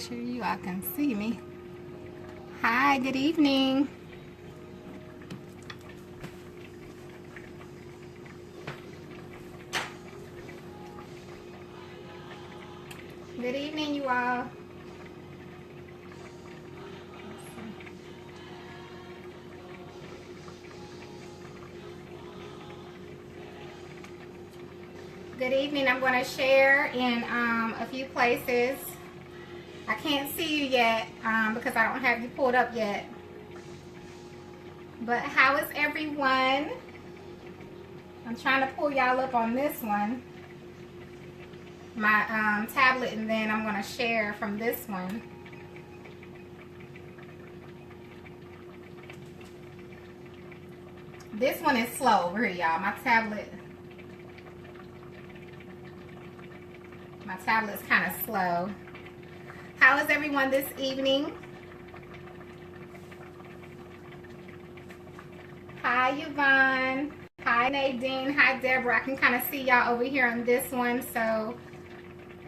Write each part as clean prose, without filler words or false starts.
sure you all can see me. Hi, good evening. Good evening, you all. Good evening. I'm going to share in a few places. I can't see you yet because I don't have you pulled up yet. But how is everyone? I'm trying to pull y'all up on this one. My tablet, and then I'm going to share from this one. This one is slow over here, y'all. My tablet's kind of slow. How is everyone this evening? Hi, Yvonne. Hi, Nadine. Hi, Deborah. I can kind of see y'all over here on this one, so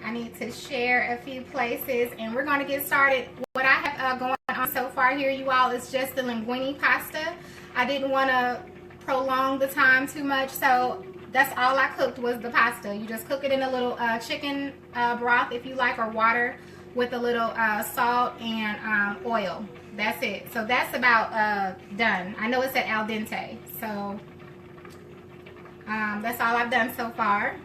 I need to share a few places, and we're going to get started. What I have going on so far here, you all, is just the linguine pasta. I didn't want to prolong the time too much, so that's all I cooked was the pasta. You just cook it in a little chicken broth, if you like, or water with a little salt and oil. That's it. So that's about done. I know it's at al dente, so that's all I've done so far.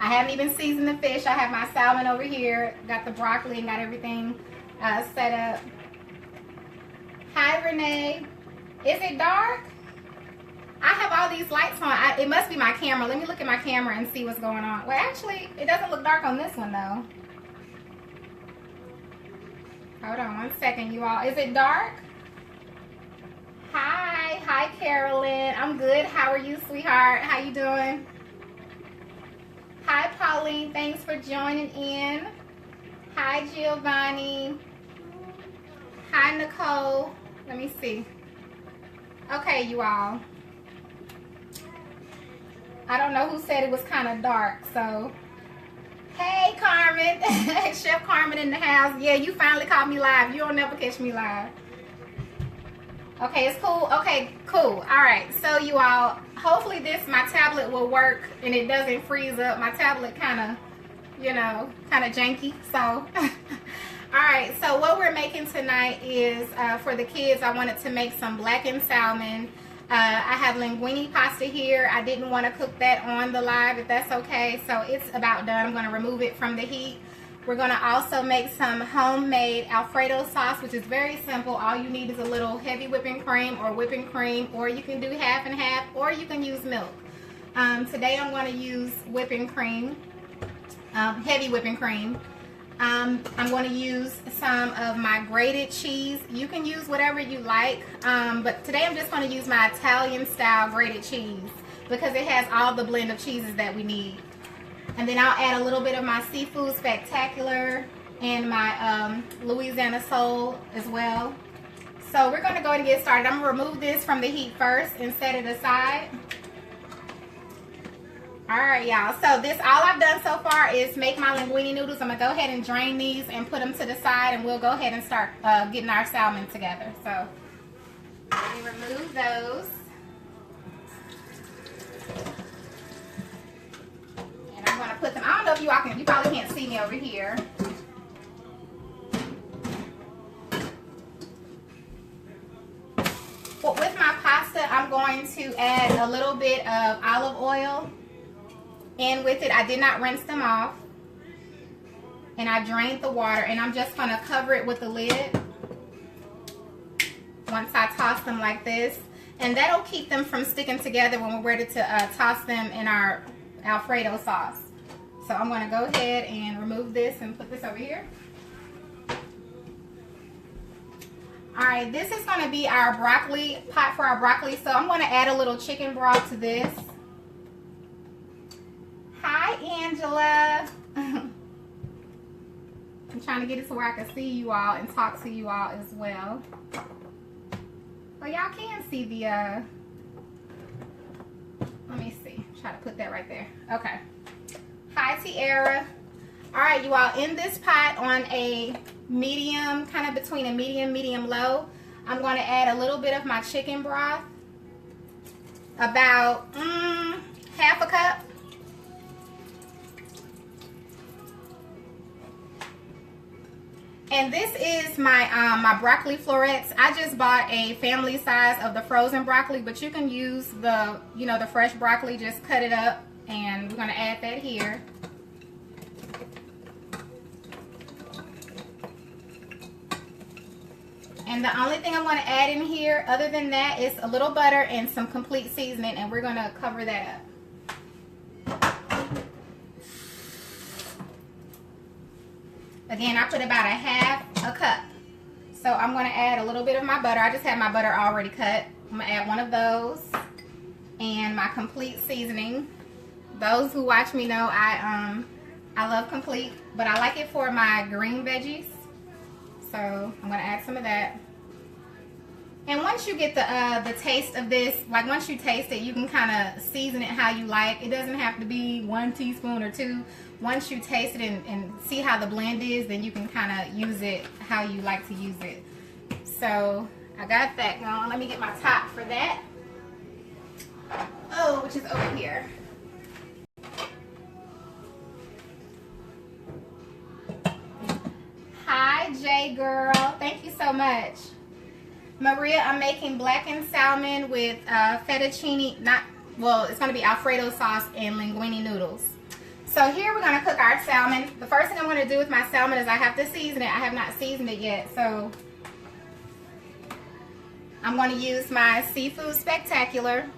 I haven't even seasoned the fish. I have my salmon over here, got the broccoli, and got everything set up. Hi, Renee. Is it dark? I have all these lights on. It must be my camera. Let me look at my camera and see what's going on. Well, actually, it doesn't look dark on this one, though. Hold on one second, you all. Is it dark? Hi. Hi, Carolyn. I'm good. How are you, sweetheart? How you doing? Hi, Pauline. Thanks for joining in. Hi, Giovanni. Hi, Nicole. Let me see. Okay, you all. I don't know who said it was kind of dark, so. Hey, Carmen. Chef Carmen in the house. Yeah, you finally caught me live. You don't never catch me live. Okay, it's cool. Okay, cool. All right, so you all, hopefully my tablet will work and it doesn't freeze up. My tablet kind of, kind of janky, so. All right, so what we're making tonight is, for the kids, I wanted to make some blackened salmon. I have linguine pasta here. I didn't want to cook that on the live, if that's okay. So it's about done. I'm going to remove it from the heat. We're going to also make some homemade Alfredo sauce, which is very simple. All you need is a little heavy whipping cream, or you can do half and half, or you can use milk. Today I'm going to use whipping cream, heavy whipping cream. I'm going to use some of my grated cheese. You can use whatever you like, but today I'm just going to use my Italian style grated cheese because it has all the blend of cheeses that we need. And then I'll add a little bit of my seafood spectacular and my Louisiana Soul as well. So we're going to go ahead and get started. I'm going to remove this from the heat first and set it aside. Alright, y'all, so all I've done so far is make my linguine noodles. I'm going to go ahead and drain these and put them to the side, and we'll go ahead and start getting our salmon together. So let me remove those. And I'm going to put them, I don't know if you probably can't see me over here. Well, with my pasta, I'm going to add a little bit of olive oil. And with it, I did not rinse them off, and I drained the water, and I'm just going to cover it with the lid once I toss them like this, and that'll keep them from sticking together when we're ready to toss them in our Alfredo sauce. So I'm going to go ahead and remove this and put this over here. Alright, this is going to be our broccoli pot for our broccoli, so I'm going to add a little chicken broth to this. Hi, Angela. I'm trying to get it to where I can see you all and talk to you all as well. Well, y'all can see the, let me see. Try to put that right there. Okay. Hi, Tiara. All right, you all, in this pot on a medium, kind of between a medium low, I'm going to add a little bit of my chicken broth, about half a cup. And this is my my broccoli florets. I just bought a family size of the frozen broccoli, but you can use the, you know, the fresh broccoli. Just cut it up, and we're going to add that here. And the only thing I'm going to add in here other than that is a little butter and some complete seasoning, and we're going to cover that up. Again, I put about a half a cup. So I'm going to add a little bit of my butter. I just have my butter already cut. I'm going to add one of those and my complete seasoning. Those who watch me know I love complete, but I like it for my green veggies. So I'm going to add some of that. And once you get the taste of this, like once you taste it, you can kind of season it how you like. It doesn't have to be 1 teaspoon or 2. Once you taste it and see how the blend is, then you can kind of use it how you like to use it. So I got that going. Let me get my top for that. Oh, which is over here. Hi, J girl. Thank you so much. Maria, I'm making blackened salmon with fettuccine, it's going to be Alfredo sauce and linguine noodles. So here we're going to cook our salmon. The first thing I'm going to do with my salmon is I have to season it. I have not seasoned it yet. So I'm going to use my Seafood Spectacular.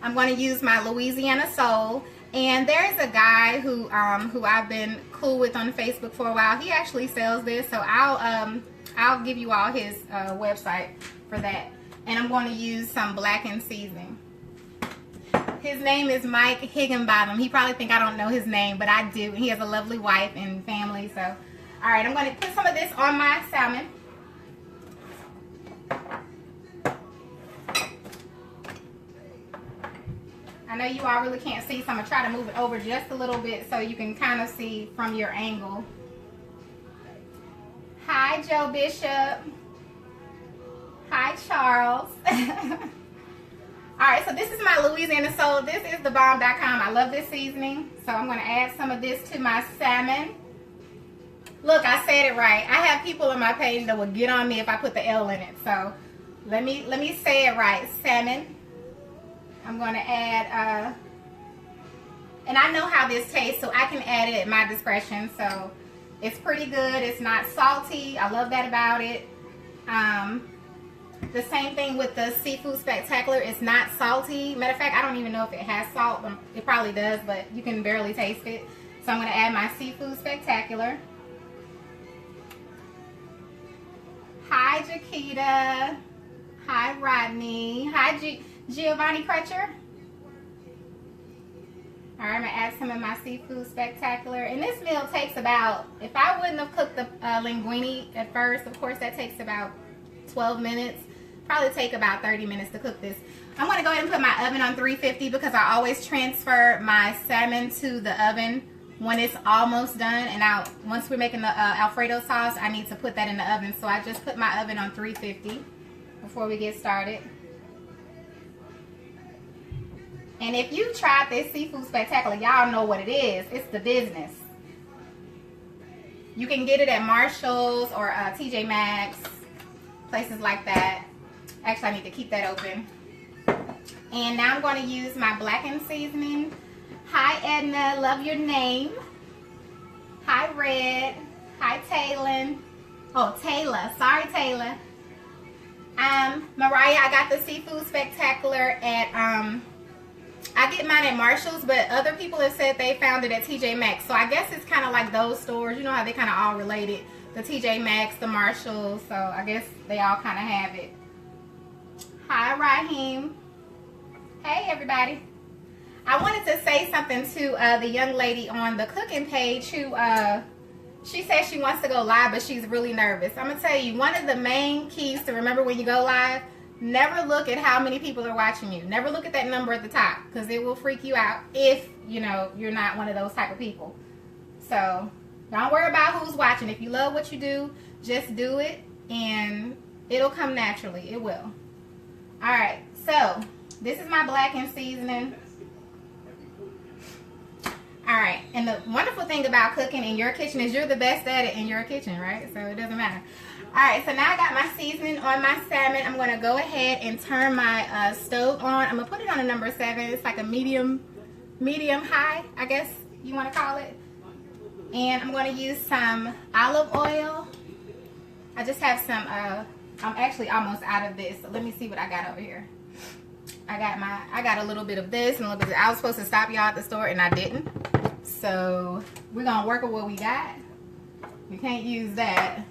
I'm going to use my Louisiana Soul. And there's a guy who I've been cool with on Facebook for a while. He actually sells this, so I'll give you all his website for that. And I'm going to use some blackened seasoning. His name is Mike Higginbottom. He probably think I don't know his name, but I do. He has a lovely wife and family. So, all right, I'm going to put some of this on my salmon. I know you all really can't see, so I'm going to try to move it over just a little bit so you can kind of see from your angle. Hi, Joe Bishop. Hi, Charles. Alright, so this is my Louisiana Soul. This is thebomb.com. I love this seasoning. So I'm going to add some of this to my salmon. Look, I said it right. I have people on my page that will get on me if I put the L in it. So let me say it right. Salmon. I'm going to add, and I know how this tastes, so I can add it at my discretion. So it's pretty good. It's not salty. I love that about it. The same thing with the Seafood Spectacular. It's not salty. Matter of fact, I don't even know if it has salt. It probably does, but you can barely taste it. So I'm going to add my Seafood Spectacular. Hi, Jaquita. Hi, Rodney. Hi, Giovanni Crutcher. Alright, I'm going to add some of my Seafood Spectacular. And this meal takes about, if I wouldn't have cooked the linguine at first, of course that takes about 12 minutes. Probably take about 30 minutes to cook this. I'm going to go ahead and put my oven on 350 because I always transfer my salmon to the oven when it's almost done. And once we're making the Alfredo sauce, I need to put that in the oven. So I just put my oven on 350 before we get started. And if you tried this Seafood Spectacular, y'all know what it is. It's the business. You can get it at Marshall's or TJ Maxx, places like that. Actually, I need to keep that open. And now I'm going to use my blackened seasoning. Hi, Edna. Love your name. Hi, Red. Hi, Taylor. Oh, Taylor. Sorry, Taylor. Mariah, I got the Seafood Spectacular at, I get mine at Marshall's, but other people have said they found it at TJ Maxx. So I guess it's kind of like those stores. You know how they kind of all related. The TJ Maxx, the Marshalls. So I guess they all kind of have it. Hi, Raheem. Hey, everybody. I wanted to say something to the young lady on the cooking page who, she says she wants to go live, but she's really nervous. I'm going to tell you, one of the main keys to remember when you go live, Never look at how many people are watching you. Never look at that number at the top, because it will freak you out if, you know, you're not one of those type of people. So don't worry about who's watching. If you love what you do, just do it, and it'll come naturally. It will. All right, so this is my blackened seasoning. All right, and the wonderful thing about cooking in your kitchen is you're the best at it in your kitchen, right? So it doesn't matter. All right, so now I got my seasoning on my salmon. I'm going to go ahead and turn my stove on. I'm going to put it on a number 7. It's like a medium high, I guess you want to call it. And I'm going to use some olive oil. I just have some, I'm actually almost out of this. So let me see what I got over here. I got a little bit of this and a little bit of, I was supposed to stop y'all at the store and I didn't. So we're going to work with what we got. We can't use that.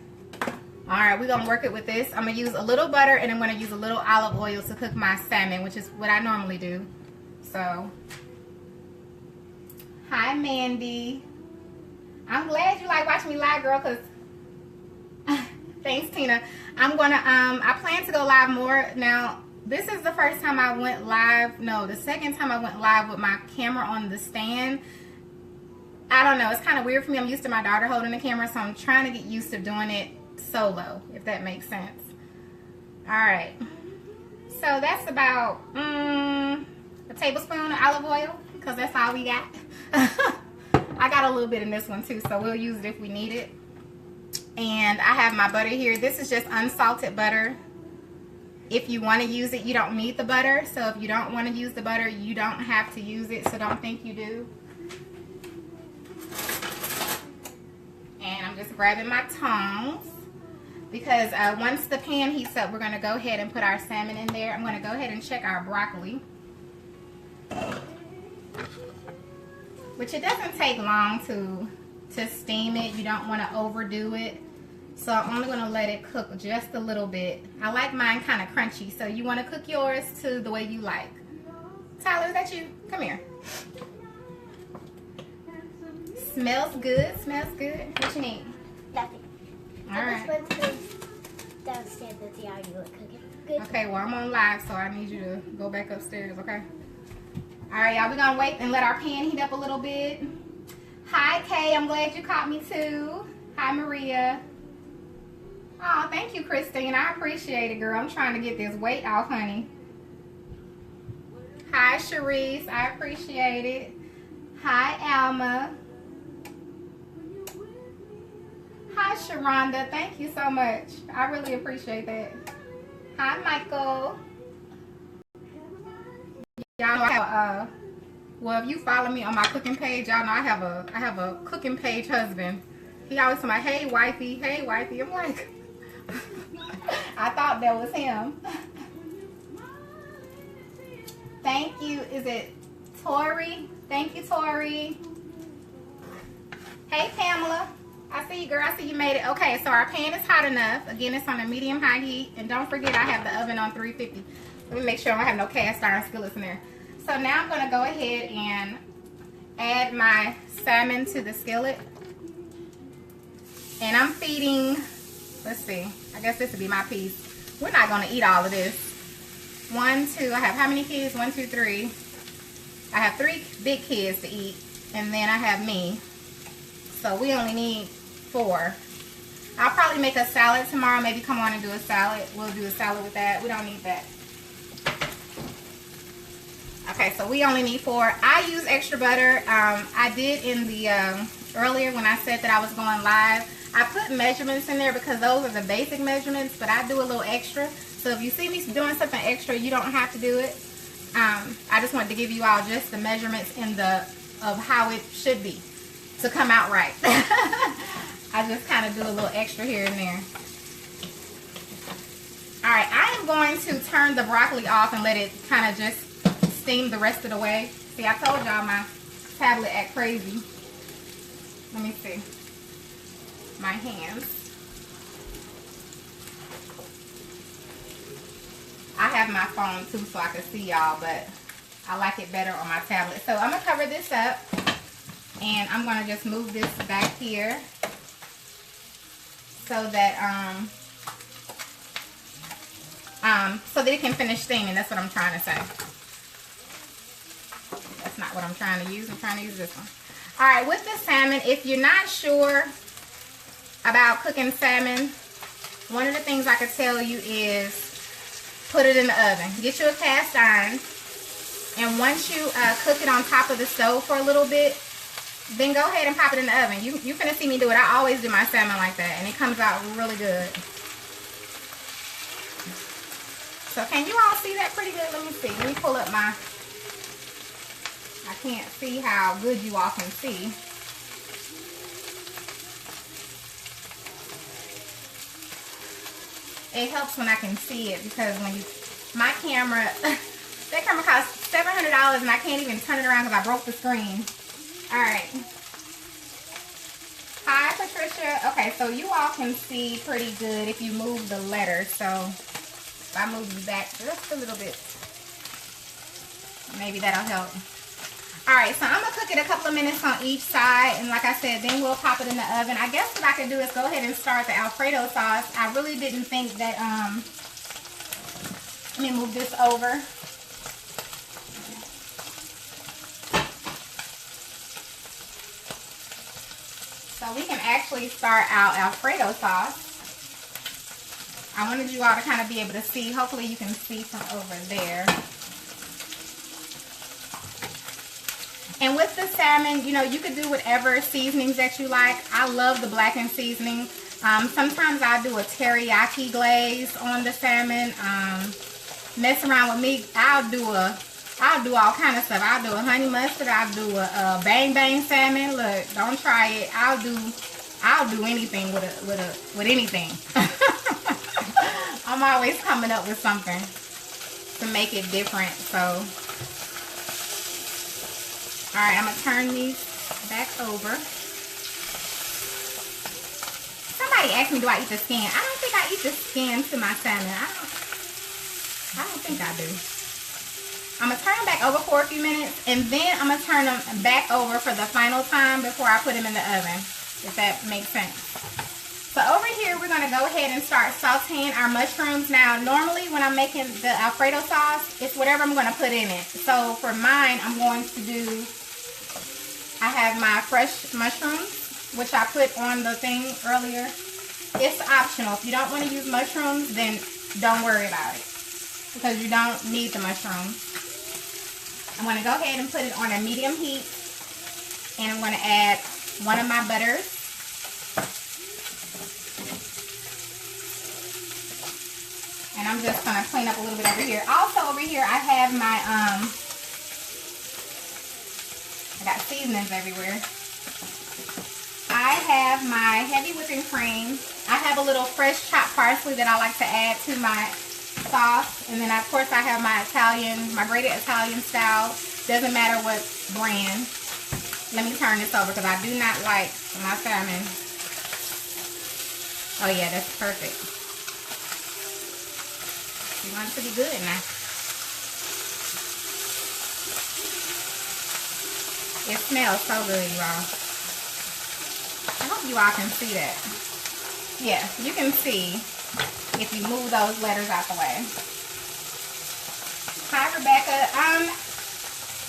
All right, we're going to work it with this. I'm going to use a little butter and I'm going to use a little olive oil to cook my salmon, which is what I normally do. So, hi, Mandy. I'm glad you like watching me live, girl, because thanks, Tina. I'm going to, I plan to go live more. Now, this is the first time I went live. No, the second time I went live with my camera on the stand. I don't know. It's kind of weird for me. I'm used to my daughter holding the camera, so I'm trying to get used to doing it solo, if that makes sense. All right, so that's about a tablespoon of olive oil, because that's all we got. I got a little bit in this one too, so we'll use it if we need it. And I have my butter here. This is just unsalted butter. If you want to use it, you don't need the butter. So if you don't want to use the butter, you don't have to use it, so don't think you do. And I'm just grabbing my tongs, because once the pan heats up, we're going to go ahead and put our salmon in there. I'm going to go ahead and check our broccoli, which it doesn't take long to steam it. You don't want to overdo it. So I'm only going to let it cook just a little bit. I like mine kind of crunchy, so you want to cook yours to the way you like. Tyler, is that you? Come here. Smells good. Smells good. What you need? Nothing. All right. I just went downstairs to see how you were cooking. Good. Okay, well, I'm on live, so I need you to go back upstairs, okay? All right, y'all, we're going to wait and let our pan heat up a little bit. Hi, Kay. I'm glad you caught me, too. Hi, Maria. Oh, thank you, Christine. I appreciate it, girl. I'm trying to get this weight off, honey. Hi, Sharice. I appreciate it. Hi, Alma. Hi, Sharonda. Thank you so much. I really appreciate that. Hi, Michael. Y'all know I have well, if you follow me on my cooking page, y'all know I have a cooking page husband. He always tell me, hey, wifey, hey, wifey. I'm like, I thought that was him. Thank you. Is it Tori? Thank you, Tori. Hey, Pamela. I see you, girl. I see you made it. Okay, so our pan is hot enough. Again, it's on a medium-high heat. And don't forget, I have the oven on 350. Let me make sure I don't have no cast iron skillets in there. So now I'm going to go ahead and add my salmon to the skillet. And I'm feeding, let's see, I guess this would be my piece. We're not going to eat all of this. 1, 2, I have how many kids? 1, 2, 3. I have 3 big kids to eat. And then I have me. So we only need 4. I'll probably make a salad tomorrow. Maybe come on and do a salad. We'll do a salad with that. We don't need that. Okay, so we only need 4. I use extra butter. I did in the earlier when I said that I was going live. I put measurements in there because those are the basic measurements, but I do a little extra. So if you see me doing something extra, you don't have to do it. I just wanted to give you all just the measurements of how it should be to come out right. I just kind of do a little extra here and there. All right, I am going to turn the broccoli off and let it kind of just steam the rest of the way. See, I told y'all my tablet act crazy. Let me see. My hands. I have my phone too so I can see y'all, but I like it better on my tablet. So I'm going to cover this up. And I'm going to just move this back here so that so that it can finish steaming. That's what I'm trying to say. That's not what I'm trying to use. I'm trying to use this one. All right, with the salmon, if you're not sure about cooking salmon, one of the things I could tell you is put it in the oven. Get you a cast iron, and once you cook it on top of the stove for a little bit, then go ahead and pop it in the oven. You finna see me do it. I always do my salmon like that, and it comes out really good. So can you all see that pretty good? Let me see. Let me pull up my... I can't see how good you all can see. It helps when I can see it, because when you... My camera... that camera costs $700 and I can't even turn it around because I broke the screen. Alright. Hi, Patricia. Okay, so you all can see pretty good if you move the letters. So, if I move you back just a little bit, maybe that'll help. Alright, so I'm going to cook it a couple of minutes on each side. And like I said, then we'll pop it in the oven. I guess what I could do is go ahead and start the Alfredo sauce. I really didn't think that, let me move this over. So we can actually start our Alfredo sauce. I wanted you all to kind of be able to see. Hopefully you can see from over there. And with the salmon, you know, you could do whatever seasonings that you like. I love the blackened seasoning. Sometimes I do a teriyaki glaze on the salmon. Mess around with me, I'll do all kind of stuff. I'll do a honey mustard. I'll do a bang bang salmon. Look, don't try it. I'll do anything with anything. I'm always coming up with something to make it different. So, all right, I'm gonna turn these back over. Somebody asked me, do I eat the skin? I don't think I eat the skin to my salmon. I don't think I do. I'm going to turn them back over for a few minutes, and then I'm going to turn them back over for the final time before I put them in the oven, if that makes sense. So over here, we're going to go ahead and start sauteing our mushrooms. Now, normally when I'm making the Alfredo sauce, it's whatever I'm going to put in it. So for mine, I'm going to do, I have my fresh mushrooms, which I put on the thing earlier. It's optional. If you don't want to use mushrooms, then don't worry about it, because you don't need the mushrooms. I'm going to go ahead and put it on a medium heat, and I'm going to add one of my butters. And I'm just going to clean up a little bit over here. Also over here I have my, I got seasonings everywhere. I have my heavy whipping cream. I have a little fresh chopped parsley that I like to add to my sauce, and then of course I have my grated Italian style. Doesn't matter what brand. Let me turn this over because I do not like my salmon. Oh yeah, that's perfect. You want it to be good now. It smells so good, you all. I hope you all can see that. Yeah, you can see if you move those letters out the way. Hi, Rebecca.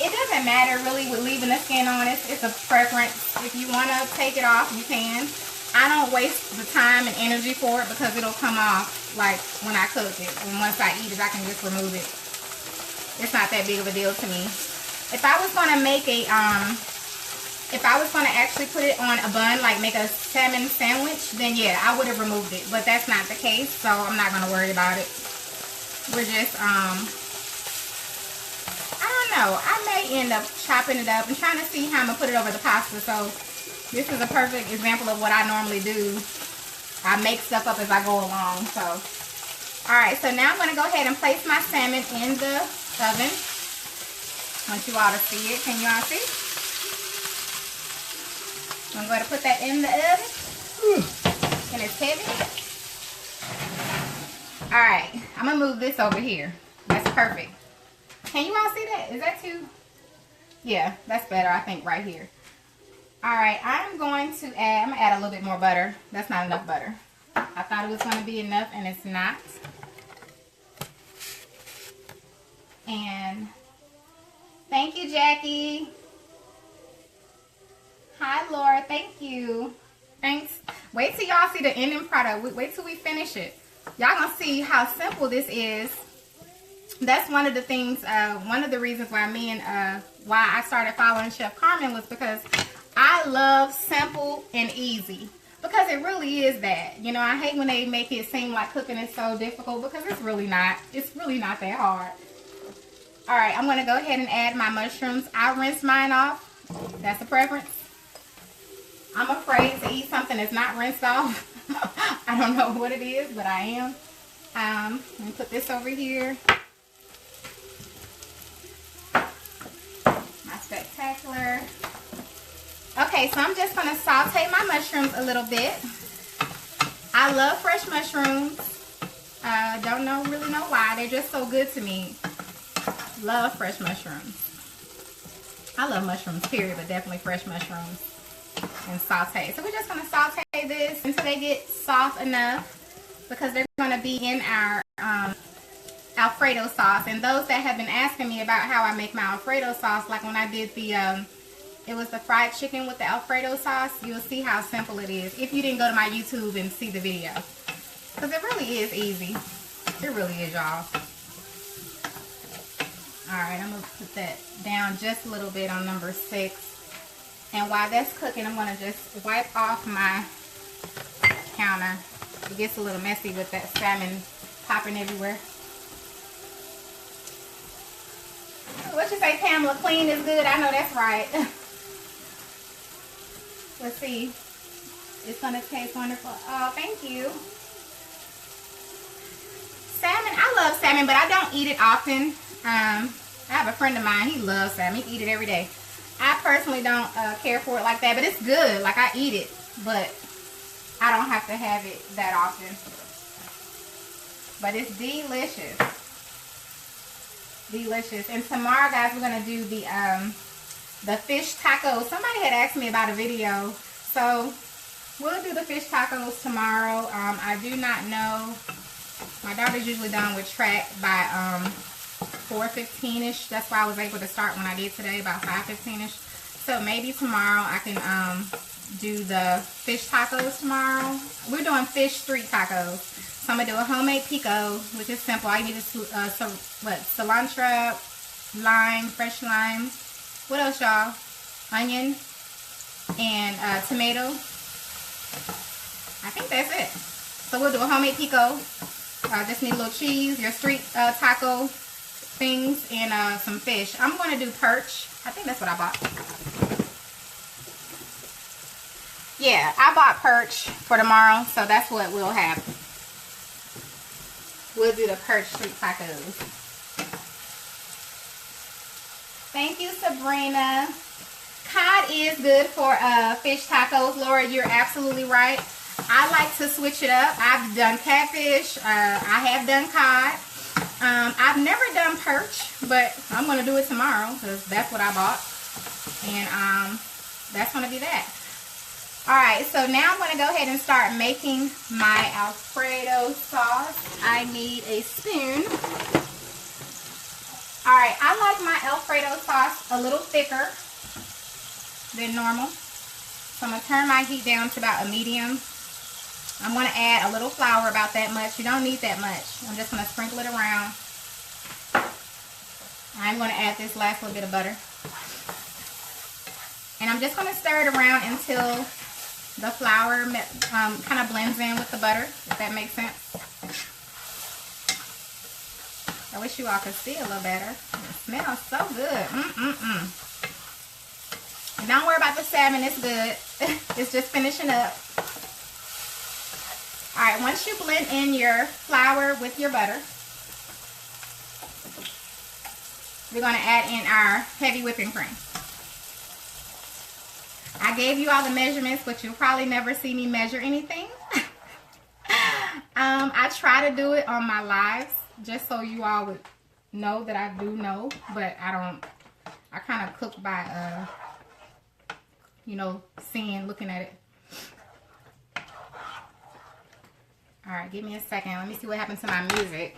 It doesn't matter really with leaving the skin on. It's a preference. If you want to take it off, you can. I don't waste the time and energy for it because it'll come off like when I cook it. And once I eat it, I can just remove it. It's not that big of a deal to me. If I was going to make a, if I was going to actually put it on a bun, like make a salmon sandwich, then yeah, I would have removed it. But that's not the case, so I'm not going to worry about it. We're just, I don't know. I may end up chopping it up and trying to see how I'm going to put it over the pasta. So this is a perfect example of what I normally do. I make stuff up as I go along. So, alright, so now I'm going to go ahead and place my salmon in the oven. I want you all to see it. Can you all see? I'm going to put that in the oven. And it's heavy. Alright, I'm going to move this over here. That's perfect. Can you all see that? Is that too? Yeah, that's better, I think, right here. Alright, I'm going to add a little bit more butter. That's not enough butter. I thought it was going to be enough, and it's not. And thank you, Jackie. Hi, Laura. Thank you. Thanks. Wait till y'all see the ending product. Wait till we finish it. Y'all gonna see how simple this is. That's one of the things, one of the reasons why why I started following Chef Carmen was because I love simple and easy. Because it really is that. You know, I hate when they make it seem like cooking is so difficult, because it's really not. It's really not that hard. Alright, I'm going to go ahead and add my mushrooms. I rinse mine off. That's a preference. I'm afraid to eat something that's not rinsed off. I don't know what it is, but I am. Let me put this over here. My spectacular. Okay, so I'm just going to saute my mushrooms a little bit. I love fresh mushrooms. Don't really know why. They're just so good to me. Love fresh mushrooms. I love mushrooms, period, but definitely fresh mushrooms. And saute. So we're just going to saute this until they get soft enough, because they're going to be in our Alfredo sauce. And those that have been asking me about how I make my Alfredo sauce, like when I did the it was the fried chicken with the Alfredo sauce, you'll see how simple it is if you didn't go to my YouTube and see the video, because it really is easy. It really is, y'all. Alright, I'm going to put that down just a little bit on number 6. And while that's cooking, I'm going to just wipe off my counter. It gets a little messy with that salmon popping everywhere. What you say, Pamela? Clean is good. I know that's right. Let's see. It's going to taste wonderful. Oh, thank you. Salmon. I love salmon, but I don't eat it often. I have a friend of mine. He loves salmon. He eats it every day. I personally don't care for it like that, but it's good. Like, I eat it, but I don't have to have it that often. But it's delicious. Delicious. And tomorrow, guys, we're going to do the fish tacos. Somebody had asked me about a video, so we'll do the fish tacos tomorrow. I do not know. My daughter's usually done with track by 4:15ish. That's why I was able to start when I did today, about 5:15ish. So maybe tomorrow I can do the fish tacos tomorrow. We're doing fish street tacos. So I'm gonna do a homemade pico, which is simple. All you need is cilantro, lime, fresh lime. What else, y'all? Onion and tomato. I think that's it. So we'll do a homemade pico. Just need a little cheese, your street taco things, and some fish. I'm going to do perch. I think that's what I bought. Yeah, I bought perch for tomorrow, so that's what we'll have. We'll do the perch street tacos. Thank you, Sabrina. Cod is good for fish tacos. Laura, you're absolutely right. I like to switch it up. I've done catfish. I have done cod. I've never done perch, but I'm going to do it tomorrow because that's what I bought. And that's going to be that. Alright, so now I'm going to go ahead and start making my Alfredo sauce. I need a spoon. Alright, I like my Alfredo sauce a little thicker than normal. So I'm going to turn my heat down to about a medium. I'm going to add a little flour, about that much. You don't need that much. I'm just going to sprinkle it around. I'm going to add this last little bit of butter. And I'm just going to stir it around until the flour kind of blends in with the butter, if that makes sense. I wish you all could see a little better. It smells so good. And don't worry about the salmon, it's good. It's just finishing up. Alright, once you blend in your flour with your butter, we're going to add in our heavy whipping cream. I gave you all the measurements, but you'll probably never see me measure anything. I try to do it on my lives, just so you all would know that I do know, but I don't. I kind of cook by, you know, looking at it. Alright, give me a second. Let me see what happened to my music.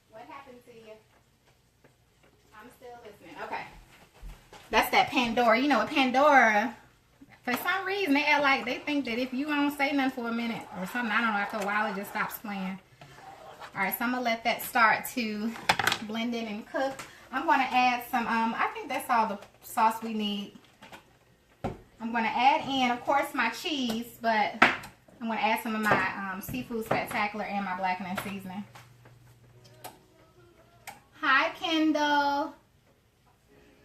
What happened to you? Okay. That's that Pandora. You know what Pandora, for some reason, they act like they think that if you don't say nothing for a minute or something, I don't know, after a while it just stops playing. Alright, so I'm going to let that start to blend in and cook. I'm going to add some, I think that's all the sauce we need. I'm going to add in, of course, my cheese, but I'm going to add some of my seafood spectacular and my blackened seasoning. Hi, Kendall.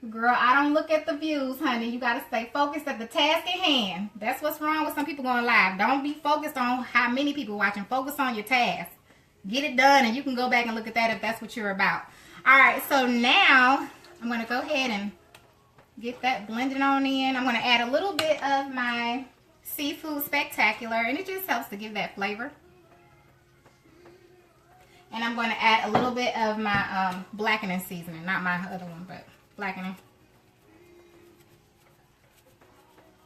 Girl, I don't look at the views, honey. You got to stay focused at the task at hand. That's what's wrong with some people going live. Don't be focused on how many people watching. Focus on your task. Get it done, and you can go back and look at that if that's what you're about. All right, so now I'm going to go ahead and get that blended on in. I'm going to add a little bit of my seafood spectacular, and it just helps to give that flavor. And I'm going to add a little bit of my blackening seasoning, not my other one, but blackening.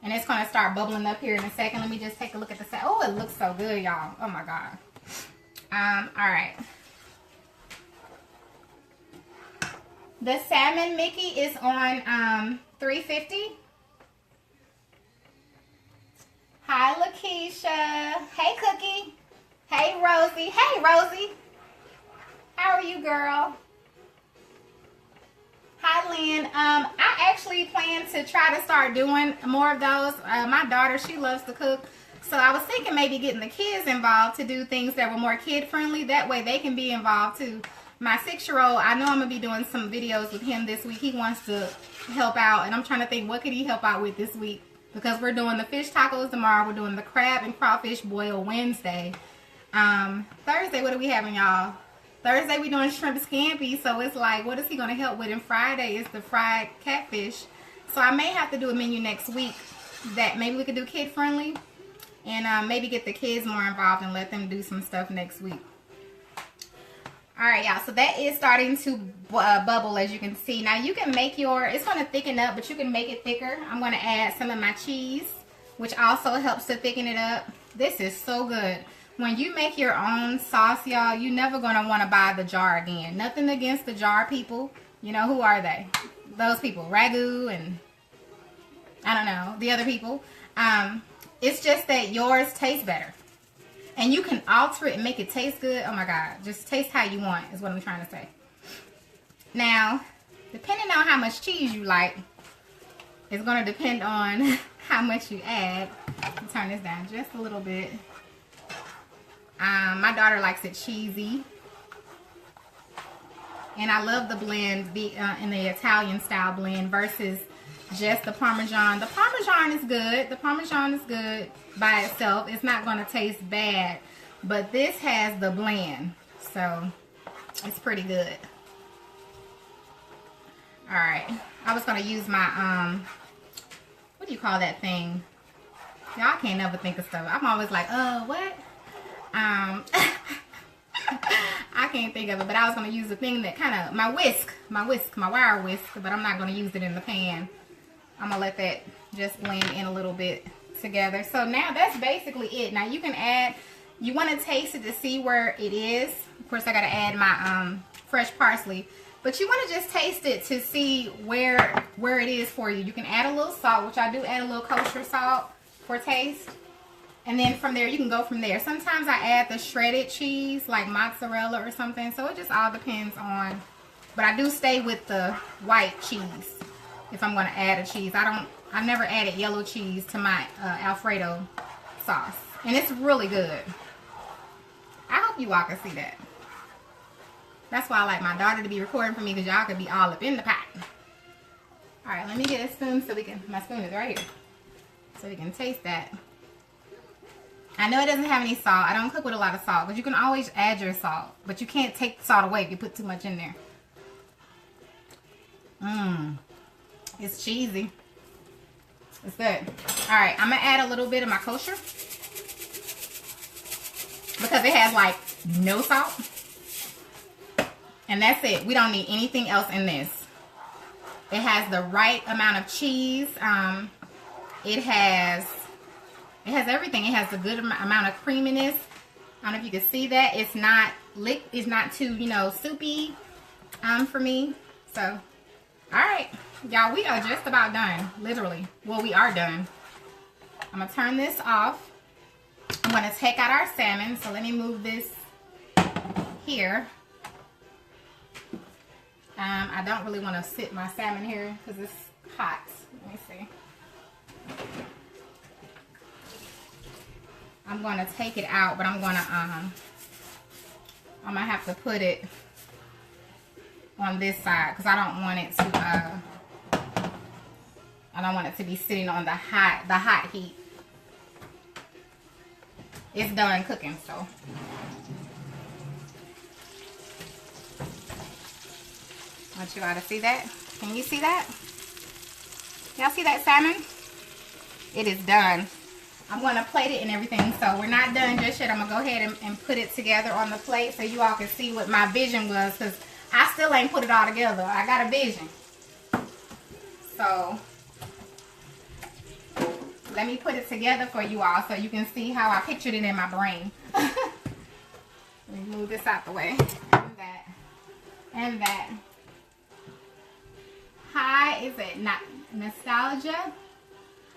And it's going to start bubbling up here in a second. Let me just take a look at the salmon. Oh, it looks so good, y'all. Oh my God. All right. The salmon Mickey is on $3.50. Hi, Lakeisha. Hey, Cookie. Hey, Rosie. Hey, Rosie. How are you, girl? Hi, Lynn. I actually plan to try to start doing more of those. My daughter, she loves to cook. So I was thinking maybe getting the kids involved to do things that were more kid-friendly. That way they can be involved too. My 6-year-old, I know I'm going to be doing some videos with him this week. He wants to help out. And I'm trying to think, what could he help out with this week? Because we're doing the fish tacos tomorrow. We're doing the crab and crawfish boil Wednesday. Thursday, what are we having, y'all? Thursday, we're doing shrimp scampi. So it's like, what is he going to help with? And Friday is the fried catfish. So I may have to do a menu next week that maybe we could do kid-friendly. And maybe get the kids more involved and let them do some stuff next week. Alright, y'all. So that is starting to bubble, as you can see. Now, you can make your... It's going to thicken up, but you can make it thicker. I'm going to add some of my cheese, which also helps to thicken it up. This is so good. When you make your own sauce, y'all, you're never going to want to buy the jar again. Nothing against the jar people. You know, who are they? Those people. Ragu and... I don't know. The other people. It's just that yours tastes better. And you can alter it and make it taste good. Oh my God. Just taste how you want is what I'm trying to say. Now, depending on how much cheese you like, it's going to depend on how much you add. Let me turn this down just a little bit. My daughter likes it cheesy. And I love the blend in the Italian style blend versus just the Parmesan. The Parmesan is good. The Parmesan is good by itself. It's not going to taste bad. But this has the blend. So, it's pretty good. Alright. I was going to use my, what do you call that thing? Y'all can't never think of stuff. I'm always like, what? I can't think of it. But I was going to use the thing that kind of, my wire whisk. But I'm not going to use it in the pan. I'm going to let that just blend in a little bit together. So now that's basically it. Now you can add, you want to taste it to see where it is. Of course I got to add my fresh parsley. But you want to just taste it to see where it is for you. You can add a little salt, which I do add a little kosher salt for taste. And then from there you can go from there. Sometimes I add the shredded cheese like mozzarella or something. So it just all depends on. But I do stay with the white cheese. If I'm going to add a cheese. I've never added yellow cheese to my Alfredo sauce. And it's really good. I hope you all can see that. That's why I like my daughter to be recording for me, because y'all could be all up in the pot. Alright, let me get a spoon so we can, my spoon is right here. So we can taste that. I know it doesn't have any salt. I don't cook with a lot of salt, but you can always add your salt. But you can't take the salt away if you put too much in there. It's cheesy. It's good. Alright, I'm going to add a little bit of my kosher. Because it has like no salt. And that's it. We don't need anything else in this. It has the right amount of cheese. It has everything. It has a good amount of creaminess. I don't know if you can see that. It's not too, you know, soupy for me. So All right, y'all, we are just about done, literally. Well, we are done. I'm gonna turn this off. I'm gonna take out our salmon, so let me move this here. I don't really want to sit my salmon here because it's hot. Let me see. I'm gonna take it out, but I'm gonna have to put it on this side because I don't want it to be sitting on the hot heat. It's done cooking, so. I want you all to see that. Can you see that? Y'all see that salmon? It is done. I'm going to plate it and everything, so we're not done just yet. I'm going to go ahead and put it together on the plate so you all can see what my vision was, because I still ain't put it all together. I got a vision. So, let me put it together for you all so you can see how I pictured it in my brain. Let me move this out the way. And that. And that. Hi, is it not Nostalgia?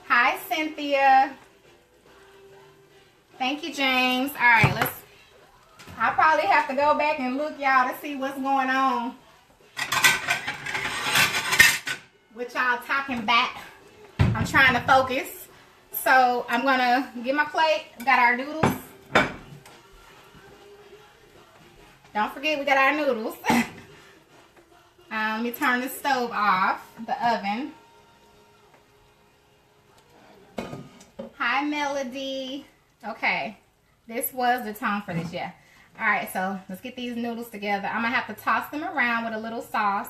Hi, Cynthia. Thank you, James. All right, I'll probably have to go back and look, y'all, to see what's going on with y'all talking back. I'm trying to focus. So I'm gonna get my plate. We got our noodles. Don't forget we got our noodles. Let me turn the stove off, the oven. Hi, Melody. Okay, this was the tone for this, yeah. All right, so let's get these noodles together. I'm gonna have to toss them around with a little sauce.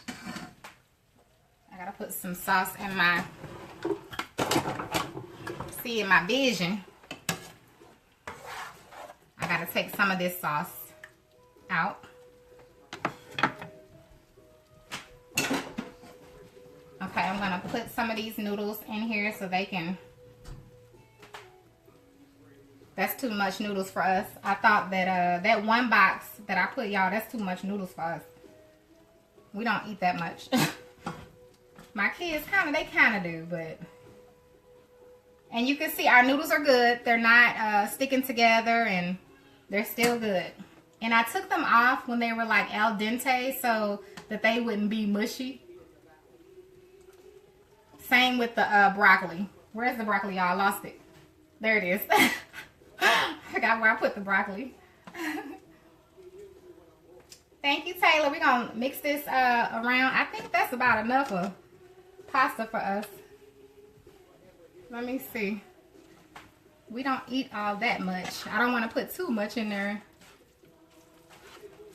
I gotta put some sauce in my, see, in my vision. I gotta take some of this sauce out. Okay, I'm gonna put some of these noodles in here so they can, that's too much noodles for us. I thought that that one box that I put, y'all, that's too much noodles for us. We don't eat that much. My kids they kind of do, but. And you can see our noodles are good. They're not sticking together and they're still good. And I took them off when they were like al dente so that they wouldn't be mushy. Same with the broccoli. Where's the broccoli, y'all? I lost it. There it is. I forgot where I put the broccoli. Thank you, Taylor. We're going to mix this around. I think that's about enough of pasta for us. Let me see. We don't eat all that much. I don't want to put too much in there.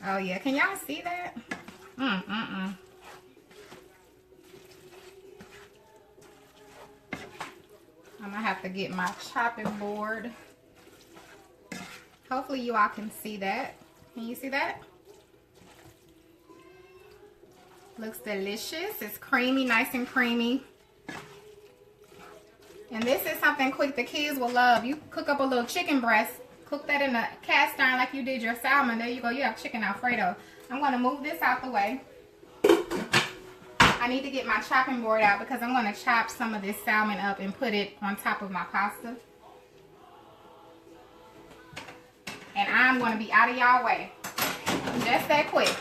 Oh, yeah. Can y'all see that? I'm going to have to get my chopping board. Hopefully you all can see that. Can you see that? Looks delicious. It's creamy, nice and creamy. And this is something quick the kids will love. You cook up a little chicken breast. Cook that in a cast iron like you did your salmon. There you go. You have chicken Alfredo. I'm going to move this out the way. I need to get my chopping board out because I'm going to chop some of this salmon up and put it on top of my pasta. And I'm going to be out of y'all way. Just that quick.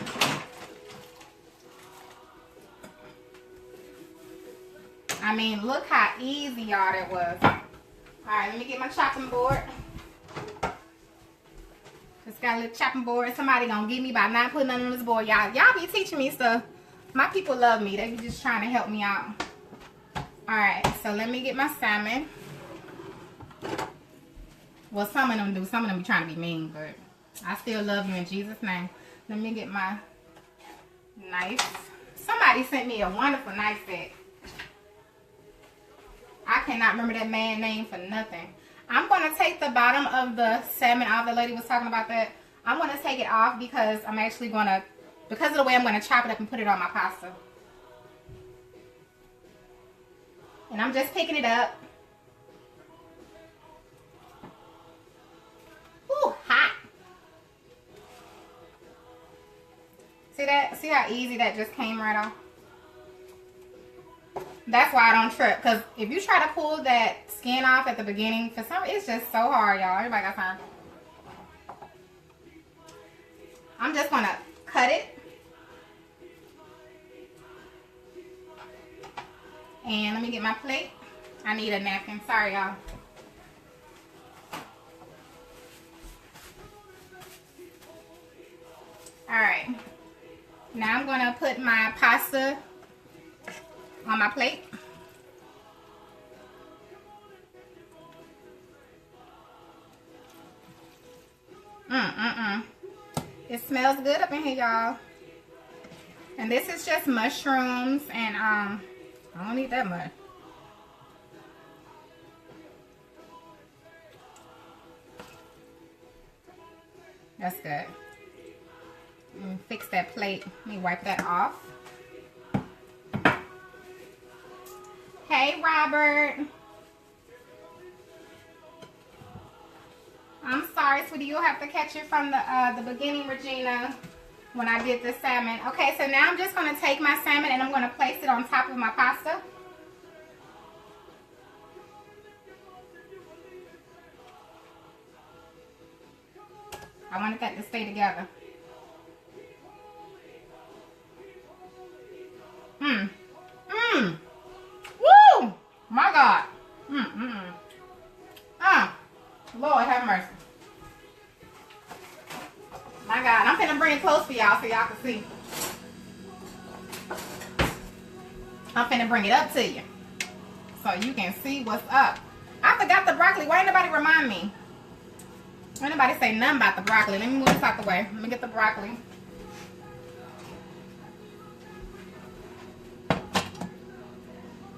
I mean, look how easy, y'all, that was. Alright, let me get my chopping board. Just got a little chopping board. Somebody gonna get me by not putting nothing on this board. Y'all be teaching me stuff. My people love me. They be just trying to help me out. Alright, so let me get my salmon. Well, some of them do. Some of them be trying to be mean, but I still love you in Jesus' name. Let me get my knife. Somebody sent me a wonderful knife set. I cannot remember that man's name for nothing. I'm going to take the bottom of the salmon off. The lady was talking about that. I'm going to take it off because I'm actually going to, because of the way I'm going to chop it up and put it on my pasta. And I'm just picking it up. Ooh, hot. See that? See how easy that just came right off? That's why I don't trip. Because if you try to pull that skin off at the beginning, for some, it's just so hard, y'all. Everybody got time. I'm just going to cut it. And let me get my plate. I need a napkin. Sorry, y'all. Alright. Now I'm going to put my pasta on my plate. It smells good up in here, y'all. And this is just mushrooms and I don't need that much. That's good. Fix that plate. Let me wipe that off. Hey, Robert. I'm sorry, sweetie. You'll have to catch it from the beginning, Regina, when I did the salmon. Okay, so now I'm just going to take my salmon and I'm going to place it on top of my pasta. I wanted that to stay together. Woo! My God. Lord have mercy. My God. I'm finna bring it close for y'all so y'all can see. I'm finna bring it up to you so you can see what's up. I forgot the broccoli. Why ain't nobody remind me? Ain't nobody say nothing about the broccoli. Let me move this out the way. Let me get the broccoli.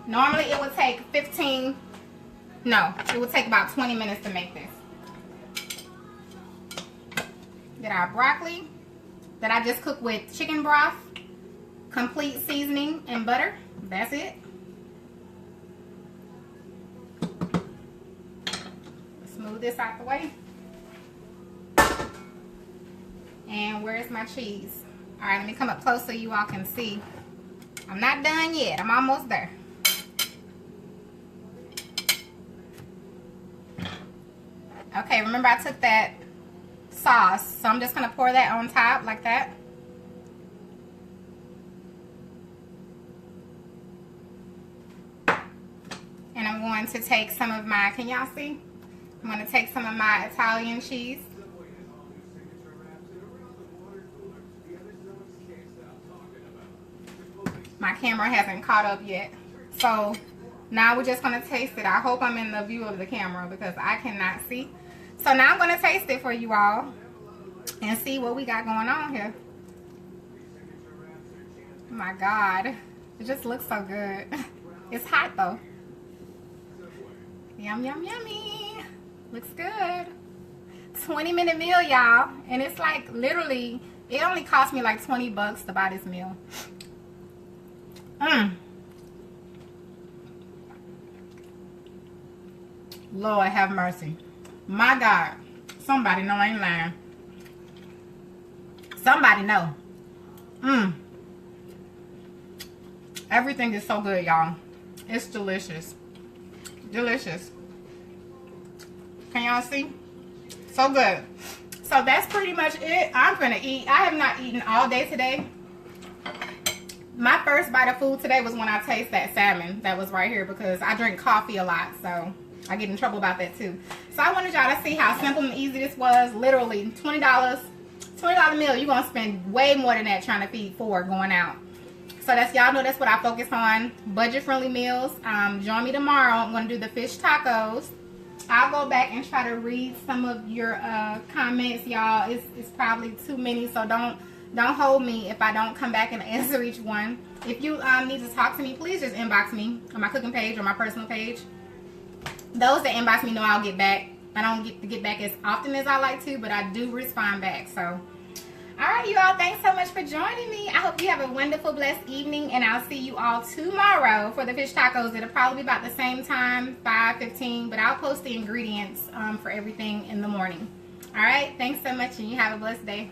Normally it would take it would take about 20 minutes to make this. Get our broccoli that I just cooked with chicken broth, complete seasoning, and butter. That's it. Let's move this out the way. And where's my cheese? All right, let me come up close so you all can see. I'm not done yet. I'm almost there. Okay, remember I took that sauce, so I'm just going to pour that on top like that. And I'm going to take some of my, can y'all see? I'm going to take some of my Italian cheese. My camera hasn't caught up yet. So now we're just going to taste it. I hope I'm in the view of the camera because I cannot see. So now I'm going to taste it for you all and see what we got going on here. Oh my God. It just looks so good. It's hot though. Yum, yum, yummy. Looks good. 20-minute meal, y'all. And it's like literally, it only cost me like 20 bucks to buy this meal. Lord have mercy. My God. Somebody know I ain't lying. Somebody know. Everything is so good, y'all. It's delicious. Delicious. Can y'all see? So good. So that's pretty much it. I'm gonna eat. I have not eaten all day today. My first bite of food today was when I taste that salmon that was right here because I drink coffee a lot, so I get in trouble about that too. So I wanted y'all to see how simple and easy this was. Literally $20 meal. You're gonna spend way more than that trying to feed 4 going out. So that's, y'all know that's what I focus on. Budget friendly meals. Join me tomorrow. I'm gonna do the fish tacos. I'll go back and try to read some of your comments, y'all. It's probably too many, so don't hold me if I don't come back and answer each one. If you need to talk to me, please just inbox me on my cooking page or my personal page. Those that inbox me know I'll get back. I don't get to get back as often as I like to, but I do respond back. So, all right, you all, thanks so much for joining me. I hope you have a wonderful, blessed evening, and I'll see you all tomorrow for the fish tacos. It'll probably be about the same time, 5:15, but I'll post the ingredients for everything in the morning. All right, thanks so much, and you have a blessed day.